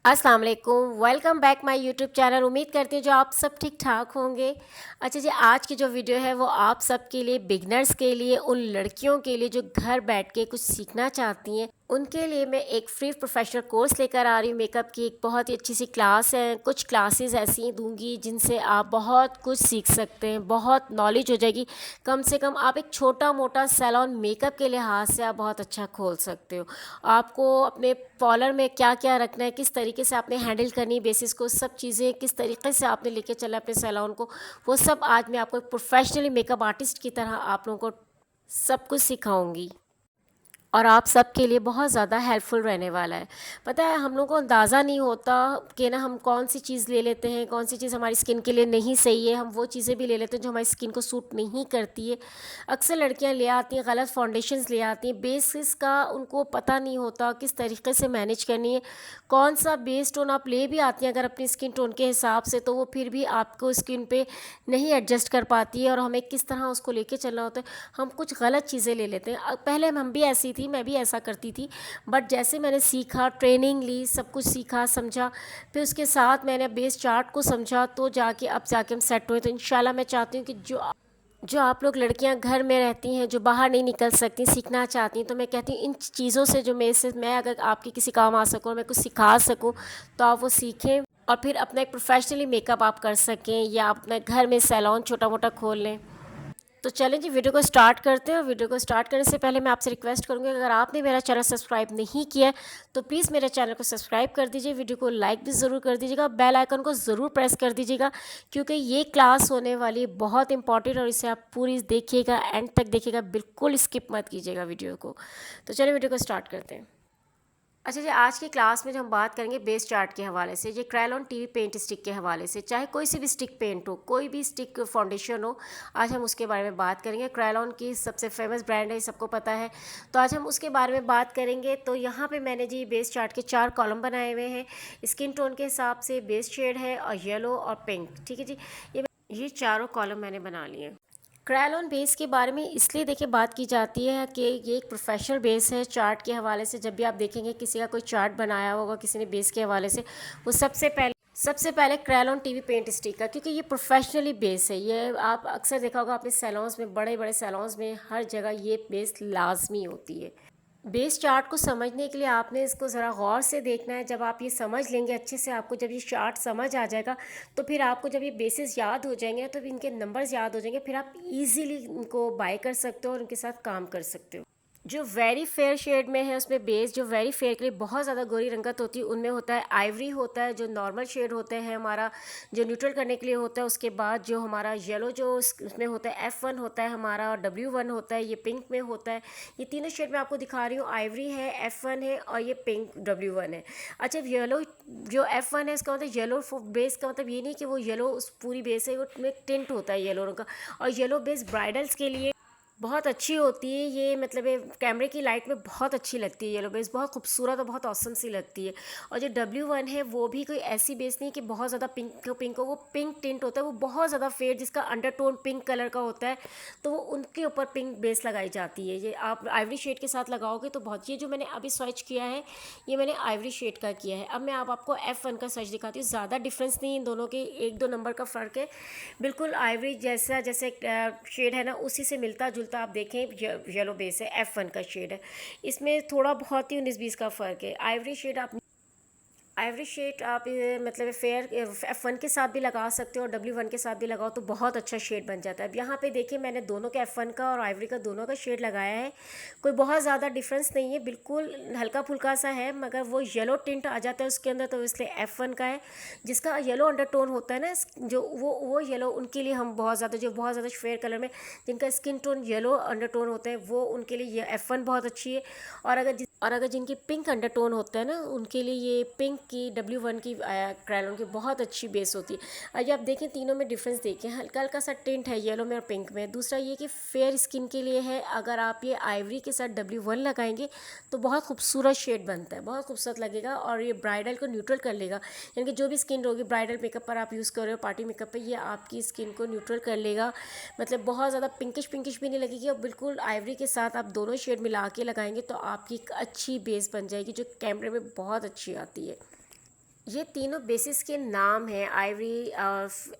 अस्सलाम वालेकुम, welcome back my YouTube channel. उम्मीद करती हूँ जो आप सब ठीक ठाक होंगे। अच्छा जी, आज की जो वीडियो है वो आप सब के लिए, बिगनर्स के लिए, उन लड़कियों के लिए जो घर बैठ के कुछ सीखना चाहती हैं, उनके लिए मैं एक फ्री प्रोफेशनल कोर्स लेकर आ रही हूँ। मेकअप की एक बहुत ही अच्छी सी क्लास है। कुछ क्लासेस ऐसी दूंगी जिनसे आप बहुत कुछ सीख सकते हैं, बहुत नॉलेज हो जाएगी। कम से कम आप एक छोटा मोटा सैलून मेकअप के लिहाज से आप बहुत अच्छा खोल सकते हो। आपको अपने पार्लर में क्या क्या रखना है, किस तरीके से आपने हैंडल करनी है बेसिस को, सब चीज़ें किस तरीके से आपने लेके चला अपने सैलून को, वो सब आज मैं आपको एक प्रोफेशनली मेकअप आर्टिस्ट की तरह आप लोगों को सब कुछ सिखाऊंगी और आप सबके लिए बहुत ज़्यादा हेल्पफुल रहने वाला है। पता है, हम लोगों को अंदाज़ा नहीं होता कि ना हम कौन सी चीज़ ले लेते हैं, कौन सी चीज़ हमारी स्किन के लिए नहीं सही है। हम वो चीज़ें भी ले लेते हैं जो हमारी स्किन को सूट नहीं करती है। अक्सर लड़कियां ले आती हैं गलत फाउंडेशंस ले आती हैं, बेसिस का उनको पता नहीं होता किस तरीके से मैनेज करनी है। कौन सा बेस टोन आप ले भी आती हैं अगर अपनी स्किन टोन के हिसाब से, तो वो फिर भी आपको स्किन पे नहीं एडजस्ट कर पाती है और हमें किस तरह उसको लेके चलना होता है। हम कुछ गलत चीज़ें ले लेते हैं। पहले हम भी ऐसी थी, मैं भी ऐसा करती थी। बट जैसे मैंने सीखा, ट्रेनिंग ली, सब कुछ सीखा समझा, फिर उसके साथ मैंने बेस चार्ट को समझा, तो जाके अब जाके हम सेट हुए। तो इंशाल्लाह मैं चाहती हूँ कि जो आप लोग लड़कियां घर में रहती हैं, जो बाहर नहीं निकल सकती, सीखना चाहती हैं, तो मैं कहती हूँ इन चीज़ों से जो मेरे से मैं अगर आपके किसी काम आ सकूँ और मैं कुछ सिखा सकूँ, तो आप वो सीखें और फिर अपना एक प्रोफेशनली मेकअप आप कर सकें या आप अपने घर में सैलून छोटा मोटा खोल लें। तो चलें जी, वीडियो को स्टार्ट करते हैं। और वीडियो को स्टार्ट करने से पहले मैं आपसे रिक्वेस्ट करूँगी, अगर आपने मेरा चैनल सब्सक्राइब नहीं किया है तो प्लीज़ मेरे चैनल को सब्सक्राइब कर दीजिए, वीडियो को लाइक भी ज़रूर कर दीजिएगा, बेल आइकन को ज़रूर प्रेस कर दीजिएगा, क्योंकि ये क्लास होने वाली है बहुत इंपॉर्टेंट और इसे आप पूरी देखिएगा, एंड तक देखिएगा, बिल्कुल स्किप मत कीजिएगा वीडियो को। तो चलिए वीडियो को स्टार्ट करते हैं। अच्छा जी, आज की क्लास में जो हम बात करेंगे बेस चार्ट के हवाले से, ये क्रायोन टीवी पेंट स्टिक के हवाले से, चाहे कोई सी भी स्टिक पेंट हो, कोई भी स्टिक फाउंडेशन हो, आज हम उसके बारे में बात करेंगे। क्रायोन की सबसे फेमस ब्रांड है, सबको पता है, तो आज हम उसके बारे में बात करेंगे। तो यहाँ पे मैंने जी बेस चार्ट के 4 कॉलम बनाए हुए हैं। स्किन टोन के हिसाब से बेस शेड है और येलो और पिंक, ठीक है जी। ये चारों कॉलम मैंने बना लिए। क्रायोन बेस के बारे में इसलिए देखिए बात की जाती है कि ये एक प्रोफेशनल बेस है। चार्ट के हवाले से जब भी आप देखेंगे किसी का कोई चार्ट बनाया होगा किसी ने बेस के हवाले से, वो सबसे पहले क्रायोन टीवी पेंट स्टिक का, क्योंकि ये प्रोफेशनली बेस है। ये आप अक्सर देखा होगा अपने सैलून्स में, बड़े बड़े सैलून्स में हर जगह ये बेस लाजमी होती है। बेस चार्ट को समझने के लिए आपने इसको ज़रा गौर से देखना है। जब आप ये समझ लेंगे अच्छे से, आपको जब ये चार्ट समझ आ जाएगा, तो फिर आपको जब ये बेसिस याद हो जाएंगे, तो इनके नंबर्स याद हो जाएंगे, फिर आप इजीली इनको बाय कर सकते हो और उनके साथ काम कर सकते हो। जो वेरी फेयर शेड में है उसमें बेस, जो वेरी फेयर के लिए बहुत ज़्यादा गोरी रंगत होती है, उनमें होता है आइवरी होता है। जो नॉर्मल शेड होते हैं हमारा, जो न्यूट्रल करने के लिए होता है, उसके बाद जो हमारा येलो जो उसमें होता है F1 होता है हमारा, और W1 होता है, ये पिंक में होता है। ये तीनों शेड में आपको दिखा रही हूँ, आइवरी है, F1 है और ये पिंक W1 है। अच्छा, येलो जो F1 है इसका मतलब येलो बेस का मतलब ये नहीं कि वो येलो उस पूरी बेस है, वो में टिंट होता है येलो रंग का। और येलो बेस ब्राइडल्स के लिए बहुत अच्छी होती है। ये मतलब ये कैमरे की लाइट में बहुत अच्छी लगती है। येलो बेस बहुत खूबसूरत और बहुत औसम सी लगती है। और जो W1 है वो भी कोई ऐसी बेस नहीं कि बहुत ज़्यादा पिंक पिंक हो, वो पिंक टिंट होता है, वो बहुत ज़्यादा फेड जिसका अंडरटोन पिंक कलर का होता है, तो वो उनके ऊपर पिंक बेस लगाई जाती है। ये आप आइवरी शेड के साथ लगाओगे तो बहुत, ये जो मैंने अभी स्विच किया है ये मैंने आइवरी शेड का किया है। अब मैं आपको F1 का स्विच दिखाती हूँ। ज़्यादा डिफरेंस नहीं, इन दोनों के 1-2 नंबर का फ़र्क है। बिल्कुल आइवरी जैसा जैसे शेड है ना, उसी से मिलता जुलता आप देखें येलो बेस है, F1 का शेड है। इसमें थोड़ा बहुत ही 19-20 का फ़र्क है। आइवरी शेड आप मतलब फेयर F1 के साथ भी लगा सकते हो और W1 के साथ भी लगाओ तो बहुत अच्छा शेड बन जाता है। अब यहाँ पे देखिए मैंने दोनों के F1 का और आइवरी का दोनों का शेड लगाया है। कोई बहुत ज़्यादा डिफरेंस नहीं है, बिल्कुल हल्का फुल्का सा है, मगर वो येलो टिंट आ जाता है उसके अंदर, तो इसलिए F1 का है। जिसका येलो अंडरटोन होता है ना, जो वो येलो, उनके लिए हम बहुत ज़्यादा, जो बहुत ज़्यादा फेयर कलर में जिनका स्किन टोन येलो अंडरटोन होता है, वो उनके लिए ये F1 बहुत अच्छी है। और अगर जिनकी पिंक अंडरटोन होता है ना, उनके लिए ये पिंक की W1 की क्रायोन की बहुत अच्छी बेस होती है। आइए आप देखें, तीनों में डिफरेंस देखें, हल्का हल्का सा टिंट है येलो में और पिंक में। दूसरा ये कि फेयर स्किन के लिए है, अगर आप ये आइवरी के साथ W1 लगाएंगे तो बहुत खूबसूरत शेड बनता है, बहुत खूबसूरत लगेगा और ये ब्राइडल को न्यूट्रल कर लेगा। यानी कि जो भी स्किन होगी ब्राइडल मेकअप पर आप यूज़ कर रहे हो, पार्टी मेकअप पर, ये आपकी स्किन को न्यूट्रल कर लेगा। मतलब बहुत ज़्यादा पिंकिश पिंकिश भी नहीं लगेगी, और बिल्कुल आइवरी के साथ आप दोनों शेड मिला के लगाएंगे तो आपकी एक अच्छी बेस बन जाएगी, जो कैमरे में बहुत अच्छी आती है। ये तीनों बेसिस के नाम हैं, आइवरी,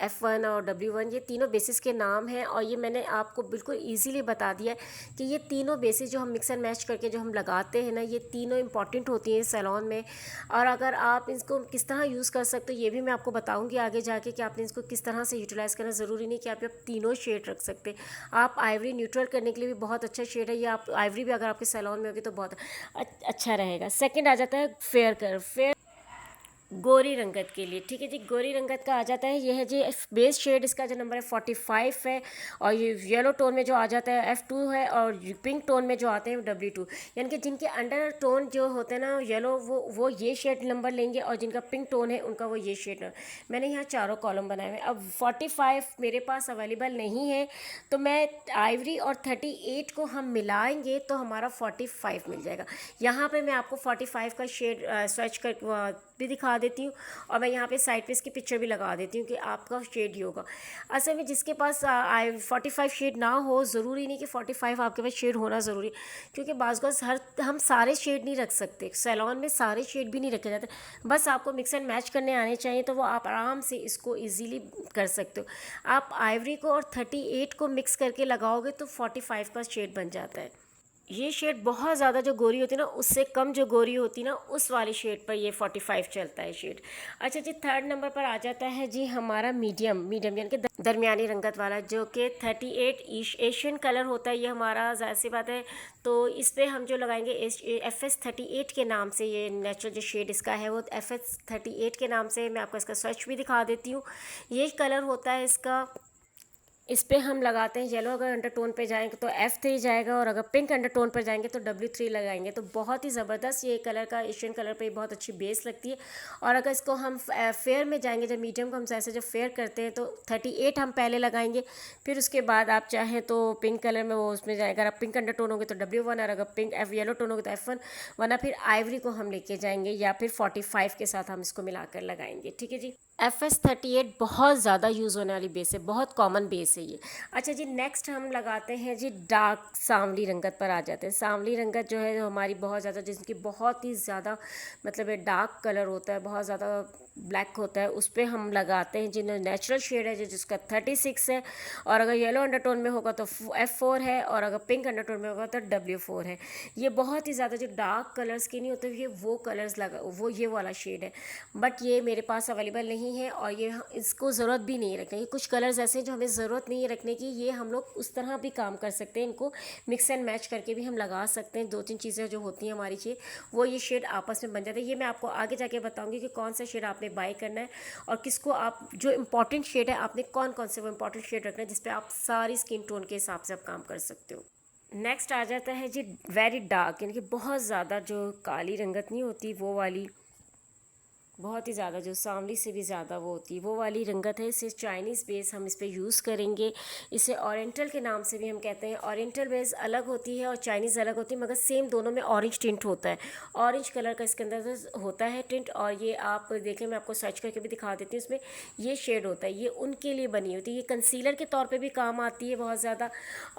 F1 और W1, ये तीनों बेसिस के नाम हैं। और ये मैंने आपको बिल्कुल इजीली बता दिया है कि ये तीनों बेसिस जो हम मिक्स एंड मैच करके जो हम लगाते हैं ना, ये तीनों इंपॉर्टेंट होती हैं सैलून में। और अगर आप इसको किस तरह यूज़ कर सकते हो ये भी मैं आपको बताऊंगी आगे जाके कि आपने इसको किस तरह से यूटिलाइज़ करना। ज़रूरी नहीं कि आप तीनों शेड रख सकते। आप आइवरी न्यूट्रल करने के लिए भी बहुत अच्छा शेड है, ये आप आइवरी भी अगर आपके सैलून में होगी तो बहुत अच्छा रहेगा। सेकेंड आ जाता है फेयर कलर, फेयर गोरी रंगत के लिए। ठीक है जी, गोरी रंगत का आ जाता है, ये है जी बेस शेड, इसका जो नंबर है 45 है। और ये येलो टोन में जो आ जाता है F2 है, और पिंक टोन में जो आते हैं W2। यानी कि जिनके अंडर टोन जो होते हैं ना येलो, वो ये शेड नंबर लेंगे, और जिनका पिंक टोन है उनका वो ये शेड। मैंने यहाँ चारों कॉलम बनाए हुए हैं। अब 45 मेरे पास अवेलेबल नहीं है, तो मैं आइवरी और 38 को हम मिलाएंगे तो हमारा 45 मिल जाएगा। यहाँ पे मैं आपको 45 का शेड स्विच कर भी दिखा देती हूँ, और मैं यहाँ पे साइड पे इसकी पिक्चर भी लगा देती हूँ कि आपका शेड ही होगा। असल में जिसके पास 45 शेड ना हो, ज़रूरी नहीं कि 45 आपके पास शेड होना ज़रूरी, क्योंकि बाज़ हम सारे शेड नहीं रख सकते, सैलून में सारे शेड भी नहीं रखे जाते। बस आपको मिक्स एंड मैच करने आने चाहिए, तो वो आप आराम से इसको ईजीली कर सकते हो। आप आइवरी को और 38 को मिक्स करके लगाओगे तो 45 का शेड बन जाता है। ये शेड बहुत ज़्यादा जो गोरी होती है ना, उससे कम जो गोरी होती है ना, उस वाली शेड पर ये 45 चलता है शेड। अच्छा जी, थर्ड नंबर पर आ जाता है जी हमारा मीडियम, यानी कि दरमियानी रंगत वाला, जो कि 38 एशियन कलर होता है ये हमारा, ज़ाहिर सी बात है। तो इस पर हम जो लगाएंगे FS38 के नाम से, ये नेचुरल जो शेड इसका है वो FS38 के नाम से। मैं आपको इसका स्विच भी दिखा देती हूँ। ये कलर होता है इसका, इस पर हम लगाते हैं येलो, अगर अंडरटोन पे जाएंगे तो F3 जाएगा, और अगर पिंक अंडरटोन पर जाएंगे तो W3 लगाएंगे। तो बहुत ही ज़बरदस्त ये कलर का, एशियन कलर पे बहुत अच्छी बेस लगती है। और अगर इसको हम फेयर में जाएंगे, जब मीडियम को हम ऐसे जब फेयर करते हैं तो 38 हम पहले लगाएंगे, फिर उसके बाद आप चाहें तो पिंक कलर में वो उसमें जाएगा। अगर आप पिंक अंडरटोन होंगे तो W1, और अगर पिंक येलो टोन होगी तो F1, वरना फिर आइवरी को हम लेके जाएंगे, या फिर 45 के साथ हम इसको मिलाकर लगाएंगे। ठीक है जी। FS38 बहुत ज़्यादा यूज़ होने वाली बेस है, बहुत कॉमन बेस है ये। अच्छा जी, नेक्स्ट हम लगाते हैं जी डार्क सांवली रंगत पर आ जाते हैं। सांवली रंगत जो है हमारी बहुत ज़्यादा, जिसकी बहुत ही ज़्यादा मतलब डार्क कलर होता है, बहुत ज़्यादा ब्लैक होता है, उस पर हम लगाते हैं जिन्हें नेचुरल शेड है जिसका 36 है। और अगर येलो अंडरटोन में होगा तो F4 है, और अगर पिंक अंडरटोन में होगा तो W4 है। ये बहुत ही ज़्यादा जो डार्क कलर्स की नहीं होते, ये वो कलर्स लगा, वो ये वाला शेड है। बट ये मेरे पास अवेलेबल नहीं है, और ये इसको ज़रूरत भी नहीं रखने की। कुछ कलर्स ऐसे हैं जो हमें ज़रूरत नहीं है रखने की, ये हम लोग उस तरह भी काम कर सकते हैं, इनको मिक्स एंड मैच करके भी हम लगा सकते हैं। 2-3 चीज़ें जो होती हैं हमारी चाहिए, वो ये शेड आपस में बन जाते हैं। ये मैं आपको आगे जाके बताऊंगी कि कौन सा शेड आपने बाय करना है, और किसको आप जो इंपॉर्टेंट शेड है आपने कौन कौन से वो इंपॉर्टेंट शेड रखना है, जिस पे आप सारी स्किन टोन के हिसाब से आप काम कर सकते हो। नेक्स्ट आ जाता है जी वेरी डार्क, यानी कि बहुत ज़्यादा जो काली रंगत नहीं होती वो वाली, बहुत ही ज़्यादा जो सांवली से भी ज़्यादा वो होती है वो वाली रंगत है। इसे चाइनीज़ बेस हम इस पर यूज़ करेंगे। इसे ओरिएंटल के नाम से भी हम कहते हैं। ओरिएंटल बेस अलग होती है और चाइनीज़ अलग होती है, मगर सेम दोनों में ऑरेंज टिंट होता है। ऑरेंज कलर का इसके अंदर होता है टिंट, और ये आप देखें, मैं आपको सर्च करके भी दिखा देती हूँ। इसमें ये शेड होता है, ये उनके लिए बनी होती है। ये कंसीलर के तौर पर भी काम आती है बहुत ज़्यादा,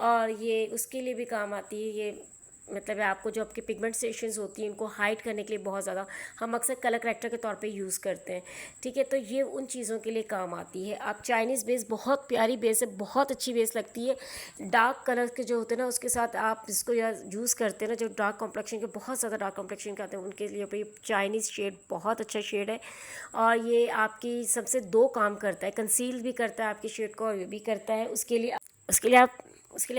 और ये उसके लिए भी काम आती है। ये मतलब आपको जो आपके पिगमेंटेशंस होती हैं इनको हाइड करने के लिए बहुत ज़्यादा हम अक्सर कलर करेक्टर के तौर पे यूज़ करते हैं। ठीक है, तो ये उन चीज़ों के लिए काम आती है। आप चाइनीज़ बेस बहुत प्यारी बेस है, बहुत अच्छी बेस लगती है। डार्क कलर के जो होते हैं ना उसके साथ आप इसको यूज़ करते हैं ना, जो डार्क कॉम्प्लेक्शन के बहुत ज़्यादा डार्क कॉम्प्लेक्शन के आते हैं उनके लिए भाई चाइनीज़ शेड बहुत अच्छा शेड है। और ये आपकी सबसे 2 काम करता है, कंसील भी करता है आपकी शेड को, और ये भी करता है। उसके लिए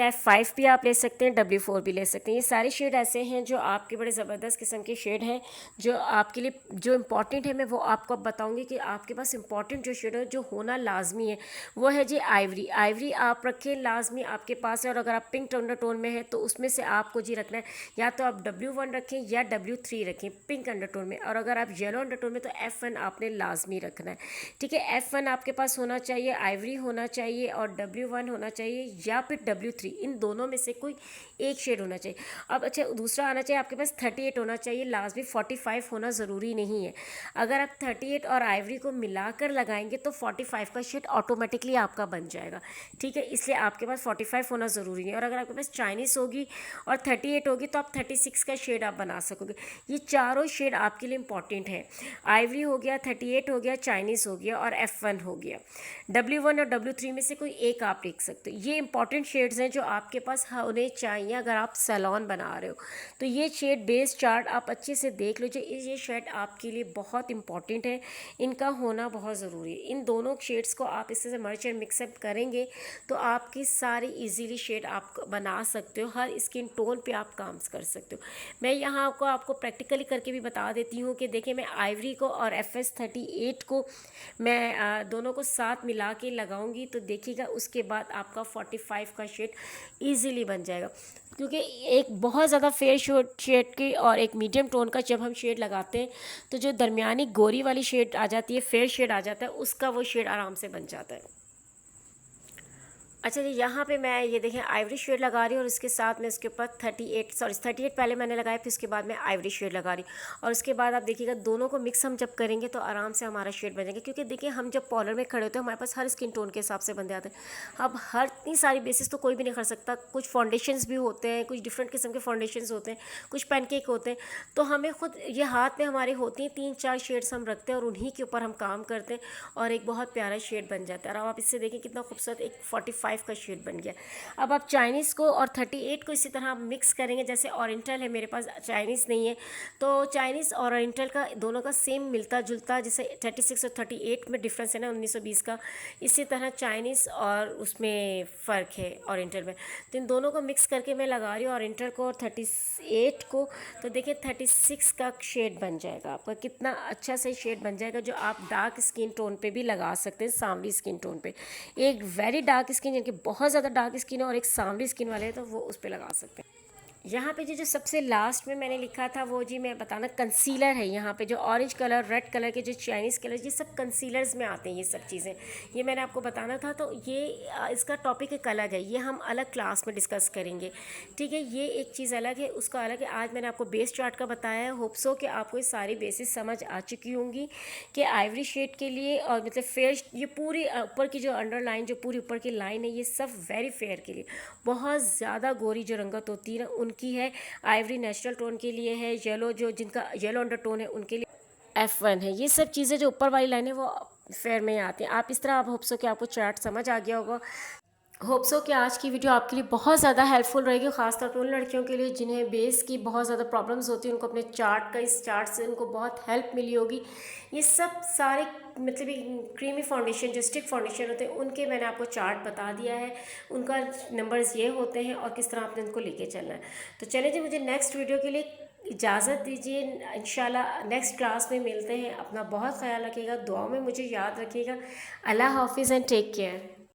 F5 भी आप ले सकते हैं, W4 भी ले सकते हैं। ये सारे शेड ऐसे हैं जो आपके बड़े ज़बरदस्त किस्म के शेड हैं, जो आपके लिए जो इम्पॉर्टेंट है। मैं वो आपको अब बताऊंगी कि आपके पास इंपॉर्टेंट जो शेड है जो होना लाजमी है वो है जी आइवरी। आइवरी आप रखें लाजमी आपके पास है, और अगर आप पिंक अंडरटोन में है तो उसमें से आपको जी रखना है, या तो आप W1 रखें या W3 रखें पिंक अंडरटोन में, और अगर आप येलो अंडरटोन में तो F1 आपने लाजमी रखना है। ठीक है, F1 आपके पास होना चाहिए, आइवरी होना चाहिए, और W1 होना चाहिए, या फिर W3, इन दोनों में से कोई एक शेड होना चाहिए। अब अच्छा दूसरा आना चाहिए आपके पास 38 होना चाहिए, लास्ट भी 45 होना ज़रूरी नहीं है। अगर आप 38 और आइवरी को मिलाकर लगाएंगे तो 45 का शेड ऑटोमेटिकली आपका बन जाएगा, ठीक है। इसलिए आपके पास 45 होना ज़रूरी है। और अगर आपके पास चाइनीज़ होगी और 38 होगी तो आप 36 का शेड आप बना सकोगे। ये चारों शेड आपके लिए इंपॉर्टेंट है। आइवरी हो गया, 38 हो गया, चाइनीज़ हो गया और F1 हो गया। W1 और W3 में से कोई एक आप लिख सकते हो। ये इंपॉर्टेंट शेड्स हैं जो आपके पास होने चाहिए अगर आप सैलून बना रहे हो। तो ये शेड बेस चार्ट आप अच्छे से देख लीजिए, ये शेड आपके लिए बहुत इंपॉर्टेंट है, इनका होना बहुत ज़रूरी है। इन दोनों शेड्स को आप इससे से मर्ज एंड मिक्सअप करेंगे तो आपकी सारी इजीली शेड आप बना सकते हो, हर स्किन टोन पे आप काम कर सकते हो। मैं यहाँ आपको प्रैक्टिकली करके भी बता देती हूँ कि देखिए मैं आइवरी को और FS38 को मैं दोनों को साथ मिला के लगाऊंगी तो देखिएगा उसके बाद आपका 45 का शेड ईजीली बन जाएगा। क्योंकि एक बहुत ज़्यादा फेयर शेड की और एक मीडियम टोन का जब हम शेड लगाते हैं तो जो दरमियानी गोरी वाली शेड आ जाती है, फेयर शेड आ जाता है, उसका वो शेड आराम से बन जाता है। अच्छा जी, यहाँ पे मैं ये देखें आइवरी शेड लगा रही हूँ और इसके साथ में इसके ऊपर 38 पहले मैंने लगाया, फिर उसके बाद में आइवरी शेड लगा रही हूँ। और उसके बाद आप देखिएगा दोनों को मिक्स हम जब करेंगे तो आराम से हमारा शेड बन जाएगा। क्योंकि देखिए हम जब पार्लर में खड़े होते हैं हमारे पास हर स्किन टोन के हिसाब से बन जाते हैं। अब हर इतनी सारी बेसिस तो कोई भी नहीं कर सकता। कुछ फाउंडेशंस भी होते हैं, कुछ डिफरेंट किस्म के फाउंडेशंस होते हैं, कुछ पैनकेक होते हैं। तो हमें खुद ये हाथ में हमारे होती हैं 3-4 शेड्स हम रखते हैं और उन्हीं के ऊपर हम काम करते हैं और एक बहुत प्यारा शेड बन जाता है। और अब आप इससे देखें कितना खूबसूरत एक 45 का शेड बन गया। अब आप चाइनीज़ को और 38 को इसी तरह मिक्स करेंगे। जैसे ओरिएंटल है, मेरे पास चाइनीज़ नहीं है, तो चाइनीज़ और ओरिएंटल का दोनों का सेम मिलता जुलता, जैसे 36 और 38 में डिफरेंस है ना 1920 का, इसी तरह चाइनीज़ और उसमें फ़र्क है ओरिएंटल में। तो इन दोनों को मिक्स करके मैं लगा रही हूँ ओरिएंटल को और 38 को। तो देखिए 36 का शेड बन जाएगा आपका, कितना अच्छा से शेड बन जाएगा जो आप डार्क स्किन टोन पे भी लगा सकते हैं, सांवली स्किन टोन पे। एक वेरी डार्क स्किन यानी कि बहुत ज़्यादा डार्क स्किन है और एक सांवली स्किन वाले हैं तो वो उस पर लगा सकते हैं। यहाँ पे जो सबसे लास्ट में मैंने लिखा था वो जी मैं बताना कंसीलर है। यहाँ पे जो ऑरेंज कलर, रेड कलर के जो चाइनीज़ कलर, ये सब कंसीलर्स में आते हैं ये सब चीज़ें, ये मैंने आपको बताना था। तो ये इसका टॉपिक एक अलग है, ये हम अलग क्लास में डिस्कस करेंगे, ठीक है। ये एक चीज़ अलग है, उसका अलग है। आज मैंने आपको बेस चार्ट का बताया है। होप सो कि आपको ये सारी बेसिस समझ आ चुकी होंगी कि आइवरी शेड के लिए और मतलब फेयर, ये पूरी ऊपर की जो अंडरलाइन, जो पूरी ऊपर की लाइन है, ये सब वेरी फेयर के लिए, बहुत ज़्यादा गोरी जो रंगत होती है ना उनकी है। आइवरी नेचुरल टोन के लिए है, येलो जो जिनका येलो अंडरटोन है उनके लिए F1 है। ये सब चीज़ें जो ऊपर वाली लाइन है वो फेयर में आती हैं। आप इस तरह, आप होप सो कि आपको चार्ट समझ आ गया होगा। होप सो कि आज की वीडियो आपके लिए बहुत ज़्यादा हेल्पफुल रहेगी, खासतौर पर उन लड़कियों के लिए जिन्हें बेस की बहुत ज़्यादा प्रॉब्लम्स होती हैं, उनको अपने चार्ट का, इस चार्ट से उनको बहुत हेल्प मिली होगी। ये सब सारे मतलब क्रीमी फाउंडेशन, जो स्टिक फाउंडेशन होते हैं, उनके मैंने आपको चार्ट बता दिया है, उनका नंबर्स ये होते हैं और किस तरह आपने उनको लेके चलना है। तो चलिए जी, मुझे नेक्स्ट वीडियो के लिए इजाज़त दीजिए। इंशाल्लाह नेक्स्ट क्लास में मिलते हैं। अपना बहुत ख्याल रखिएगा, दुआओं में मुझे याद रखिएगा। अल्लाह हाफिज़ एंड टेक केयर।